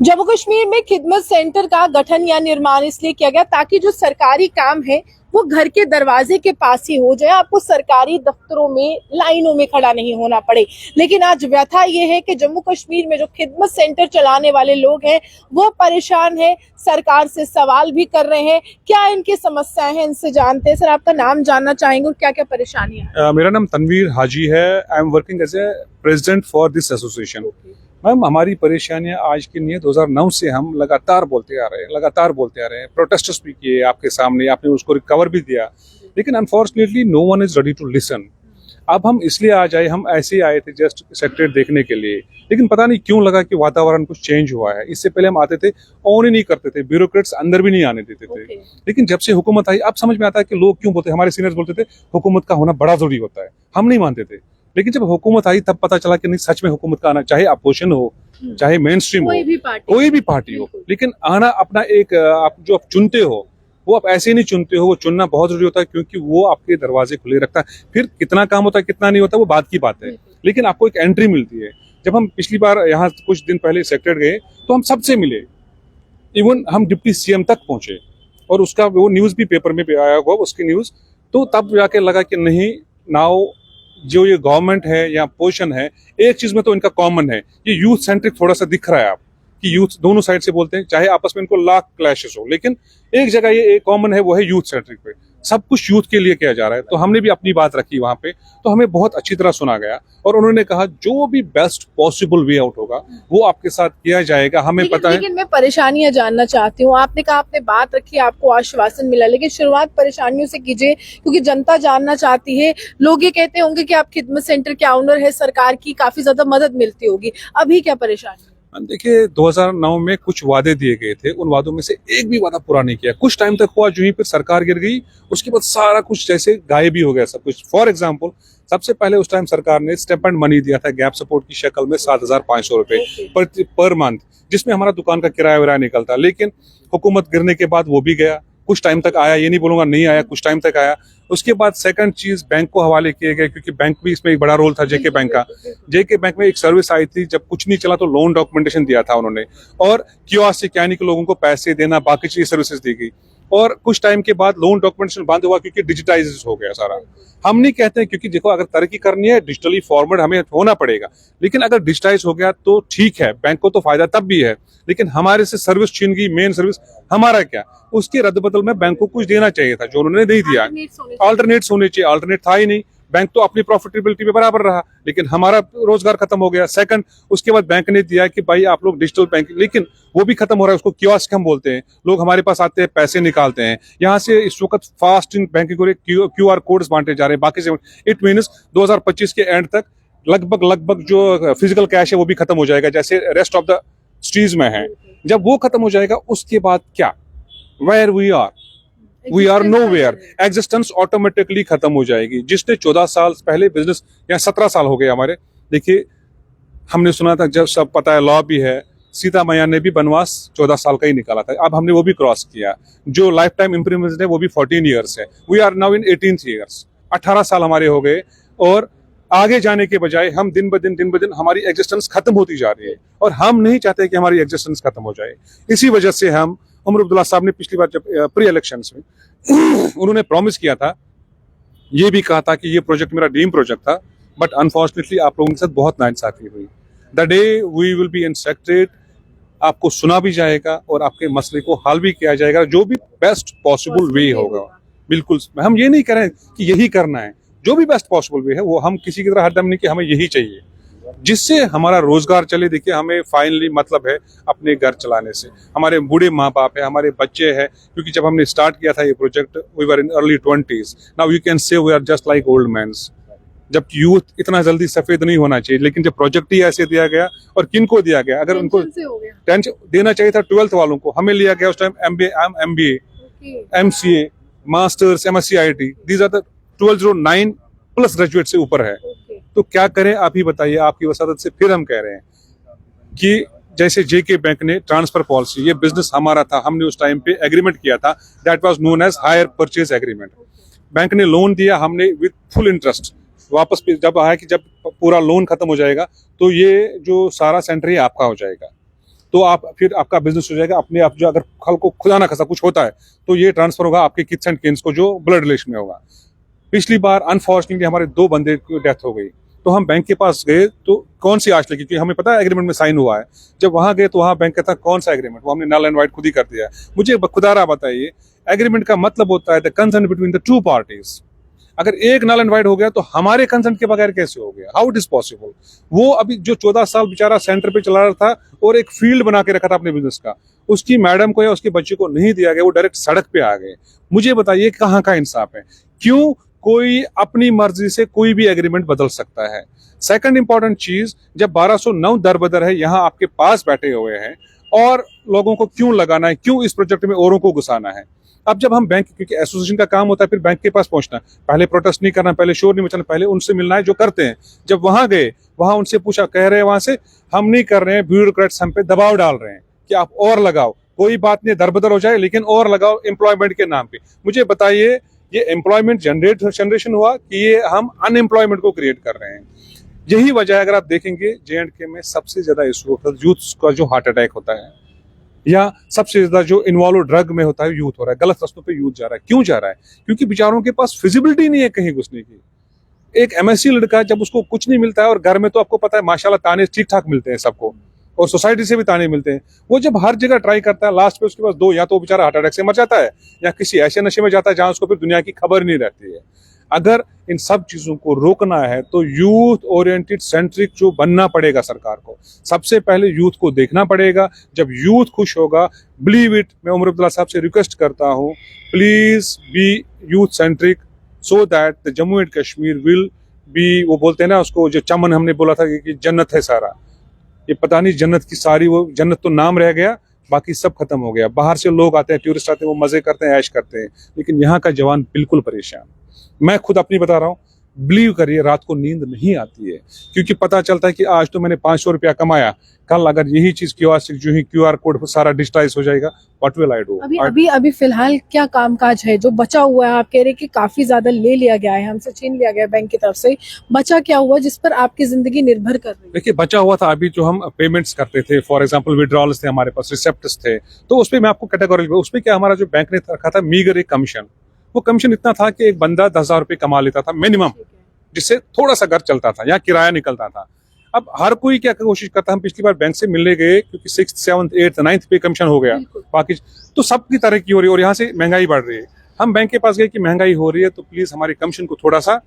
जम्मू कश्मीर में खिदमत सेंटर का गठन या निर्माण इसलिए किया गया ताकि जो सरकारी काम है वो घर के दरवाजे के पास ही हो जाए, आपको सरकारी दफ्तरों में लाइनों में खड़ा नहीं होना पड़े। लेकिन आज व्यथा ये है कि जम्मू कश्मीर में जो खिदमत सेंटर चलाने वाले लोग हैं वो परेशान हैं, सरकार से सवाल भी कर रहे हैं। क्या इनकी समस्याएं हैं, इनसे जानते हैं। सर, आपका नाम जानना चाहेंगे और क्या क्या परेशानियां हैं? मेरा नाम तनवीर हाजी है। I am working as a president for this association. Ma'am, हमारी परेशानियां आज की नहीं है, 2009 से हम लगातार बोलते आ रहे हैं। प्रोटेस्टर्स भी किए आपके सामने, आपने उसको रिकवर भी दिया, लेकिन unfortunately no one is ready to listen. अब हम इसलिए आ जाए, हम ऐसे ही आए थे जस्ट सेक्रेटरी देखने के लिए, लेकिन पता नहीं क्यों लगा कि वातावरण कुछ चेंज हुआ है। इससे पहले हम आते थे, ऑन ही नहीं करते थे, ब्यूरोक्रेट्स अंदर भी नहीं आने देते थे। लेकिन जब से हुकूमत आई, अब समझ में आता है कि लोग क्यों बोलते, हमारे सीनियर्स बोलते थे हुकूमत का होना बड़ा जरूरी होता है, हम नहीं मानते थे। लेकिन जब हुकूमत आई तब पता चला कि नहीं, सच में हुकूमत का आना, चाहे अपोजिशन हो चाहे मेन स्ट्रीम हो, कोई भी पार्टी हो, लेकिन आना अपना एक आप जो आप चुनते हो वो आप ऐसे नहीं चुनते हो, वो चुनना बहुत जरूरी होता है, क्योंकि वो आपके दरवाजे खुले रखता है। फिर कितना काम होता है कितना नहीं होता वो बात की बात है, लेकिन आपको एक एंट्री मिलती है। जब हम पिछली बार यहाँ कुछ दिन पहले सेक्रेटरी गए तो हम सबसे मिले, इवन हम डिप्टी सीएम तक पहुंचे, और उसका वो न्यूज भी पेपर में भी आया हुआ उसकी न्यूज। तो तब जाके लगा कि नहीं, नाउ जो ये गवर्नमेंट है या पोजिशन है, एक चीज में तो इनका कॉमन है, ये यूथ सेंट्रिक थोड़ा सा दिख रहा है आप कि यूथ दोनों साइड से बोलते हैं, चाहे आपस में इनको लाख क्लैशेस हो, लेकिन एक जगह ये एक कॉमन है, वो है यूथ सेंट्रिक पे। सब कुछ यूथ के लिए किया जा रहा है। तो हमने भी अपनी बात रखी वहां पे, तो हमें बहुत अच्छी तरह सुना गया, और उन्होंने कहा जो भी बेस्ट पॉसिबल वे आउट होगा वो आपके साथ किया जाएगा, हमें पता है। लेकिन मैं परेशानियां जानना चाहती हूँ। आपने कहा आपने बात रखी, आपको आश्वासन मिला, लेकिन शुरुआत परेशानियों से कीजिए, क्योंकि जनता जानना चाहती है। लोग ये कहते होंगे कि आप खिदमत सेंटर के ऑनर है, सरकार की काफी ज्यादा मदद मिलती होगी, अभी क्या परेशानी? देखिए, 2009 में कुछ वादे दिए गए थे, उन वादों में से एक भी वादा पूरा नहीं किया। कुछ टाइम तक हुआ, जो ही फिर सरकार गिर गई, उसके बाद सारा कुछ जैसे गायब ही हो गया सब कुछ। फॉर एग्जांपल, सबसे पहले उस टाइम सरकार ने स्टेपमेंट मनी दिया था गैप सपोर्ट की शक्ल में, 7,500 रुपए पर मंथ, जिसमें हमारा दुकान का किराया विराया निकलता। लेकिन हुकूमत गिरने के बाद वो भी गया। कुछ टाइम तक आया, ये नहीं बोलूंगा नहीं आया, कुछ टाइम तक आया। उसके बाद सेकंड चीज, बैंक को हवाले किए गए, क्योंकि बैंक भी इसमें एक बड़ा रोल था, जेके बैंक का। जेके बैंक में एक सर्विस आई थी, जब कुछ नहीं चला तो लोन डॉक्यूमेंटेशन दिया था उन्होंने, और कियोस्क यानी कि लोगों को पैसे देना, बाकी चीज सर्विसेज दी गई। और कुछ टाइम के बाद लोन डॉक्यूमेंटेशन बंद हुआ, क्योंकि डिजिटाइज हो गया सारा। हम नहीं कहते हैं, क्योंकि देखो, अगर तरक्की करनी है डिजिटली फॉर्वर्ड हमें होना पड़ेगा, लेकिन अगर डिजिटाइज हो गया तो ठीक है, बैंक को तो फायदा तब भी है, लेकिन हमारे से सर्विस छीन गई, मेन सर्विस हमारा क्या, उसके रद्द बदल में बैंक को कुछ देना चाहिए था, जो उन्होंने नहीं दिया। अल्टरनेट्स होने चाहिए, अल्टरनेट था ही नहीं। बैंक तो अपनी प्रॉफिटेबिलिटी में बराबर रहा, लेकिन हमारा रोजगार खत्म हो गया। सेकंड, उसके बाद बैंक ने दिया कि भाई आप लोग डिजिटल बैंकिंग, लेकिन वो भी खत्म हो रहा है, उसको कियोस्क हम बोलते हैं। लोग हमारे पास आते हैं, पैसे निकालते हैं। यहाँ से इस वक्त fast in banking QR codes बांटे जा रहे हैं, बाकी से इट मीन्स 2025 के एंड तक लगभग जो फिजिकल कैश है वो भी खत्म हो जाएगा, जैसे रेस्ट ऑफ द स्ट्रीज में है। जब वो खत्म हो जाएगा, उसके बाद क्या, where we are nowhere, existence automatically खत्म हो जाएगी। जिसने 14 साल पहले बिजनेस, या 17 साल हो गए हमारे, देखिए हमने सुना था, जब सब पता है, लॉ भी है, सीता मैया ने भी वनवास 14 साल का ही निकाला था, अब हमने वो भी क्रॉस किया। जो लाइफ टाइम इम्प्रूवमेंट है वो भी 14 ईयर्स है, we are now in 18 years, 18 साल हमारे हो गए, और आगे जाने के बजाय हम दिन ब दिन हमारी एग्जिस्टेंस खत्म होती जा रही है, और हम नहीं चाहते कि हमारी एग्जिस्टेंस खत्म हो जाए। इसी वजह से हम, उमर अब्दुल्ला साहब ने पिछली बार जब प्री इलेक्शंस में उन्होंने प्रॉमिस किया था, ये भी कहा था कि ये प्रोजेक्ट मेरा ड्रीम प्रोजेक्ट था, बट अनफॉर्चुनेटली आप लोगों के साथ बहुत नाइंसाफी हुई। The day we will be in secretariat, आपको सुना भी जाएगा और आपके मसले को हल भी किया जाएगा, जो भी बेस्ट पॉसिबल वे होगा। बिल्कुल, हम ये नहीं कह रहे हैं कि यही करना है, जो भी बेस्ट पॉसिबल वे है वो, हम किसी की तरह हरदम नहीं कि हमें यही चाहिए, जिससे हमारा रोजगार चले। देखिए, हमें फाइनली मतलब है अपने घर चलाने से। हमारे बूढ़े माँ बाप है, हमारे बच्चे हैं, क्योंकि जब हमने स्टार्ट किया था ये project, we were in early 20s, now you can say we are just like old mans. जब यूथ इतना जल्दी सफेद नहीं होना चाहिए, लेकिन जब प्रोजेक्ट ही ऐसे दिया गया, और किनको दिया गया, अगर उनको टेंशन देना चाहिए था 12th वालों को, हमें लिया गया उस time MBA, MCA, masters, MSc IT, these are the 12 जो 9 प्लस ग्रेजुएट से ऊपर है। तो क्या करें आप ही बताइए, आपकी वसादत से फिर हम कह रहे हैं कि जैसे जेके बैंक ने ट्रांसफर पॉलिसी, ये बिजनेस हमारा था, हमने उस टाइम पे एग्रीमेंट किया था, that was known as hire purchase agreement. Bank ने लोन दिया, हमने विद फुल इंटरेस्ट वापस, जब आया कि जब पूरा लोन खत्म हो जाएगा तो ये जो सारा सेंटर ही आपका हो जाएगा। तो आप फिर आपका बिजनेस हो जाएगा अपने आप। जो अगर कल को खुदा ना खासा कुछ होता है तो ये ट्रांसफर होगा आपके किड्स एंड किन्स को जो ब्लड रिलेशन में होगा। पिछली बार अनफॉर्चुनेटली हमारे 2 बंदे की डेथ हो गई, तो हम बैंक के पास गए तो कौन सी आश लगी, क्योंकि हमें पता है एग्रीमेंट में साइन हुआ है। जब वहां गए तो वहां बैंक कहता कौन सा एग्रीमेंट, वो हमने नल एंड वाइट खुद ही कर दिया। मुझे खुदारा बताइए, एग्रीमेंट का मतलब होता है the concern between the 2 parties. अगर एक नल एंड वाइट हो गया तो हमारे कंसर्न के बगैर कैसे हो गया, हाउ इट इज पॉसिबल। वो अभी जो 14 साल बेचारा सेंटर पे चला रहा था और एक फील्ड बना के रखा था अपने बिजनेस का, उसकी मैडम को या उसके बच्चे को नहीं दिया गया, वो डायरेक्ट सड़क पे आ गए। मुझे बताइए कहाँ का इंसाफ है। क्यों कोई अपनी मर्जी से कोई भी एग्रीमेंट बदल सकता है। सेकंड इंपॉर्टेंट चीज, जब 1209 दर बदर है यहाँ आपके पास बैठे हुए हैं, और लोगों को क्यों लगाना है, क्यों इस प्रोजेक्ट में औरों को घुसाना है। अब जब हम बैंक, क्योंकि एसोसिएशन का काम होता है फिर बैंक के पास पहुंचना, पहले प्रोटेस्ट नहीं करना, पहले शोर नहीं मचाना, पहले उनसे मिलना है जो करते हैं। जब वहां गए, वहां उनसे पूछा, कह रहे हैं वहां से हम नहीं कर रहे हैं, ब्यूरोक्रेट्स हम पे दबाव डाल रहे हैं कि आप और लगाओ, कोई बात नहीं दरबदर हो जाए लेकिन और लगाओ एम्प्लॉयमेंट के नाम पे। मुझे बताइए ये एम्प्लॉयमेंट जनरेशन हुआ कि ये हम अनएम्प्लॉयमेंट को क्रिएट कर रहे हैं। यही वजह है, अगर आप देखेंगे J&K में सबसे ज्यादा इशू होता है यूथ का, जो हार्ट अटैक होता है, या सबसे ज्यादा जो इन्वॉल्व ड्रग में होता है यूथ हो रहा है, गलत रास्तों पे यूथ जा रहा है। क्यों जा रहा है? क्योंकि बेचारों के पास फिजिबिलिटी नहीं है कहीं घुसने की। एक MSc लड़का जब उसको कुछ नहीं मिलता है, और घर में तो आपको पता है माशाल्लाह ताने ठीक ठाक मिलते हैं सबको, और सोसाइटी से भी ताने मिलते हैं, वो जब हर जगह ट्राई करता है, लास्ट पे उसके पास 2, या तो बेचारा हार्ट अटैक से मर जाता है या किसी ऐसे नशे में जाता है जहां उसको फिर दुनिया की खबर नहीं रहती है। अगर इन सब चीजों को रोकना है तो यूथ ओरिएंटेड सेंट्रिक जो बनना पड़ेगा सरकार को। सबसे पहले यूथ को देखना पड़ेगा। जब यूथ खुश होगा, बिलीव इट, मैं उमर अब्दुल्ला साहब से रिक्वेस्ट करता हूं, please be youth centric so that the Jammu and Kashmir will be, वो बोलते हैं ना उसको, जो चमन हमने बोला था कि जन्नत है सारा, ये पता नहीं जन्नत की सारी, वो जन्नत तो नाम रह गया, बाकी सब खत्म हो गया। बाहर से लोग आते हैं, टूरिस्ट आते हैं, वो मजे करते हैं, ऐश करते हैं, लेकिन यहाँ का जवान बिल्कुल परेशान। मैं खुद अपनी बता रहा हूँ, बिलीव करिए रात को नींद नहीं आती है, क्योंकि पता चलता है कि आज तो मैंने 500 रुपया कमाया, कल अगर यही चीज जो ही QR कोड सारा डिजिटाइज हो जाएगा, व्हाट विल आई डू। अभी फिलहाल क्या कामकाज है जो बचा हुआ है? आप कह रहे कि काफी ज्यादा ले लिया गया है, हमसे छीन लिया गया है बैंक की तरफ से, बचा क्या हुआ जिस पर आपकी जिंदगी निर्भर कर रही है? देखिए बचा हुआ था, अभी जो हम पेमेंट्स करते थे, फॉर एग्जांपल विड्रॉल्स थे हमारे पास, रिसेप्ट्स थे, तो उसपे मैं आपको कैटेगरी, उसपे क्या हमारा जो बैंक ने रखा था मीगर एक कमीशन, वो कमीशन इतना था कि एक बंदा 10,000 रुपये कमा लेता था मिनिमम, जिससे थोड़ा सा घर चलता था या किराया निकलता था। अब हर कोई क्या कोशिश करता है, हम पिछली बार बैंक से मिलने गए क्योंकि 6th 7th 8th 9th पे कमीशन हो गया, बाकी तो सबकी तरक्की हो रही है और यहाँ से महंगाई बढ़ रही है। हम बैंक के पास गए कि महंगाई हो रही है तो प्लीज हमारी कमीशन को थोड़ा सा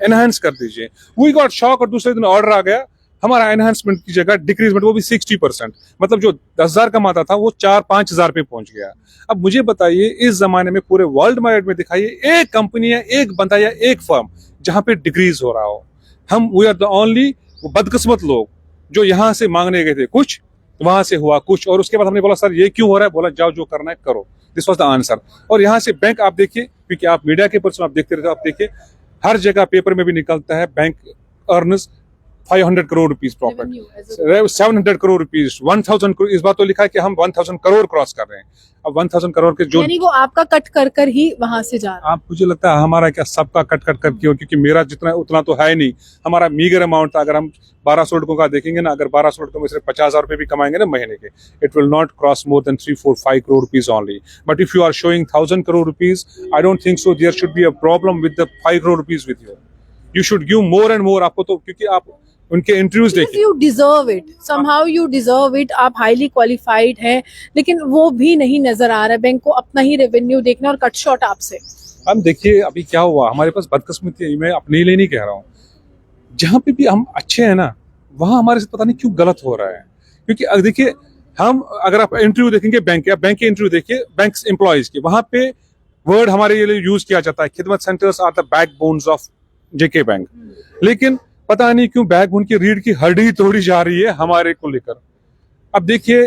एनहांस कर दीजिए। वी गॉट शॉक, और दूसरे दिन ऑर्डर आ गया, हमारा एनहांसमेंट की जगह डिक्रीजमेंट, वो भी 60%, मतलब जो 10,000 कमाता था वो 4-5 हजार पे पहुंच गया। अब मुझे बताइए, इस जमाने में पूरे वर्ल्ड मार्केट में दिखाइए एक कंपनी या एक बंदा या एक फर्म जहां पे डिक्रीज हो रहा हो। हम वी आर द ओनली बदकिस्मत लोग जो यहाँ से मांगने गए थे कुछ, वहां से हुआ कुछ, और उसके बाद हमने बोला सर ये क्यों हो रहा है, बोला जाओ जो करना है करो, दिस वाज द आंसर। और यहाँ से बैंक आप देखिए, क्योंकि आप मीडिया के पर्सन, आप देखते रहते हो, आप देखिए हर जगह पेपर में भी निकलता है bank earns 500 crore rupees profit, 700 crore rupees, 1000 crore, इस बात तो लिखा है कि हम 1000 करोड़ क्रॉस कर रहे हैं। अब 1000 करोड़ के जो, यानी वो आपका कट कर ही वहां से जा रहा है। आप, मुझे लगता है हमारा क्या सबका कट कर क्यों, क्योंकि मेरा जितना उतना तो है नहीं, हमारा मीगर अमाउंट था। अगर हम 1200 लड़कों का देखेंगे ना, अगर 1200 लड़कों में सिर्फ 50,000 रुपए भी कमाएंगे ना महीने के, it will not cross more than 3-4-5 crore rupees only. But if you are showing 1000 crore rupees, I don't think so there should be a problem with the 5 crore rupees with you should give more and more. आपको तो, क्योंकि आप उनके interviews देखिए, you deserve it, somehow you deserve it, आप highly qualified हैं, लेकिन वो भी नहीं नजर आ रहा है। बैंक को अपना ही रेवेन्यू देखना और कट शॉट आपसे। हम देखिए अभी क्या हुआ हमारे पास, बदकिस्मती, मैं अपने लिए नहीं कह रहा हूँ, जहां पे भी हम अच्छे हैं ना, वहां हमारे साथ पता नहीं क्यों गलत हो रहा है। क्योंकि देखिए हम, अगर आप इंटरव्यू देखेंगे बैंक के, आप बैंक के इंटरव्यू देखिए बैंक एम्प्लॉयज के, वहां पे वर्ड हमारे लिए यूज किया जाता है, Khidmat centres are the backbones of JK bank, लेकिन पता नहीं क्यों बैकबोन की रीढ़ की हड्डी तोड़ी जा रही है हमारे को लेकर। अब देखिए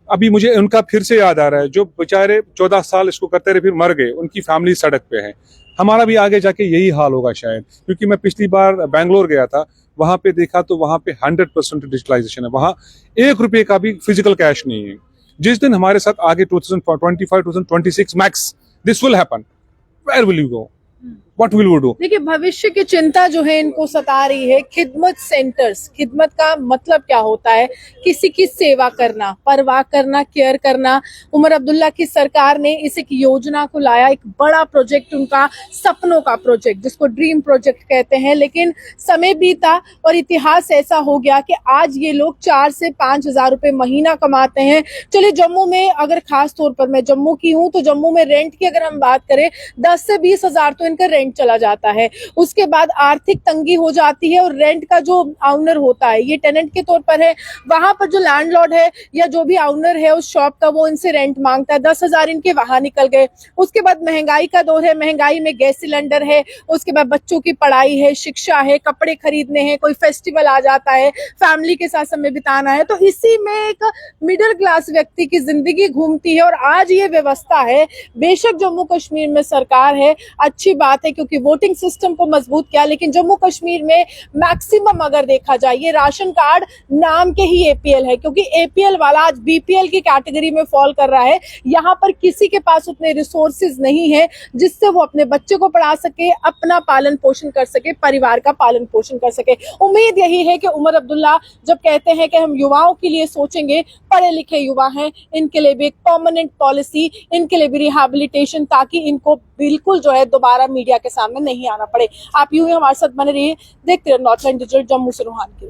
अभी मुझे उनका फिर से याद आ रहा है, जो बेचारे 14 साल इसको करते रहे फिर मर गए, उनकी फैमिली सड़क पे है। हमारा भी आगे जाके यही हाल होगा शायद, क्योंकि मैं पिछली बार बैंगलोर गया था, वहां पे देखा तो वहां पे 100% डिजिटलाइजेशन है, वहां 1 रुपये का भी फिजिकल कैश नहीं है। जिस दिन हमारे साथ आगे 2025-2026 max this will happen, where will you go? What will we do? देखिए, भविष्य की चिंता जो है इनको सता रही है। खिदमत सेंटर्स, खिदमत का मतलब क्या होता है? किसी की सेवा करना, परवाह करना, केयर करना। उमर अब्दुल्ला की सरकार ने इस एक योजना को लाया, एक बड़ा प्रोजेक्ट, उनका सपनों का प्रोजेक्ट, जिसको ड्रीम प्रोजेक्ट कहते हैं। लेकिन समय बीता और इतिहास ऐसा हो गया कि आज ये लोग 4 से 5 हजार रुपए महीना कमाते हैं। चलिए, जम्मू में अगर खास तौर पर मैं जम्मू की हूं तो जम्मू में रेंट की अगर हम बात करें 10 से 20 हजार तो इनका रेंट चला जाता है। उसके बाद आर्थिक तंगी हो जाती है और रेंट का जो ऑनर होता है, ये टेनेंट के तौर पर है, वहां पर जो लैंडलॉर्ड है या जो भी ऑनर है उस शॉप का, वो इनसे रेंट मांगता है। 10 हजार इनके वहां निकल गए। उसके बाद महंगाई का दौर है, महंगाई में गैस सिलेंडर है, उसके बाद बच्चों की पढ़ाई है, शिक्षा है, कपड़े खरीदने हैं, कोई फेस्टिवल आ जाता है, फैमिली के साथ समय बिताना है। तो इसी में एक मिडिल क्लास व्यक्ति की जिंदगी घूमती है। और आज ये व्यवस्था है, बेशक जम्मू कश्मीर में सरकार है, अच्छी बात है क्योंकि वोटिंग सिस्टम को मजबूत किया, लेकिन जम्मू कश्मीर में मैक्सिमम अगर देखा जाए, ये राशन कार्ड नाम के ही एपीएल है, क्योंकि एपीएल वाला आज बीपीएल की कैटेगरी में फॉल कर रहा है। यहाँ पर किसी के पास उतने रिसोर्सेज नहीं है जिससे वो अपने बच्चे को पढ़ा सके, अपना पालन पोषण कर सके, परिवार का पालन पोषण कर सके। उम्मीद यही है कि उमर अब्दुल्ला जब कहते हैं कि हम युवाओं के लिए सोचेंगे, पढ़े लिखे युवा हैं, इनके लिए भी एक परमानेंट पॉलिसी, इनके लिए भी रिहैबिलिटेशन, ताकि इनको बिल्कुल जो है दोबारा मीडिया के सामने नहीं आना पड़े। आप यूं ही हमारे साथ बने रहिए, देखते रहिए नॉर्थलैंड डिजिटल। जम्मू से रूहान की।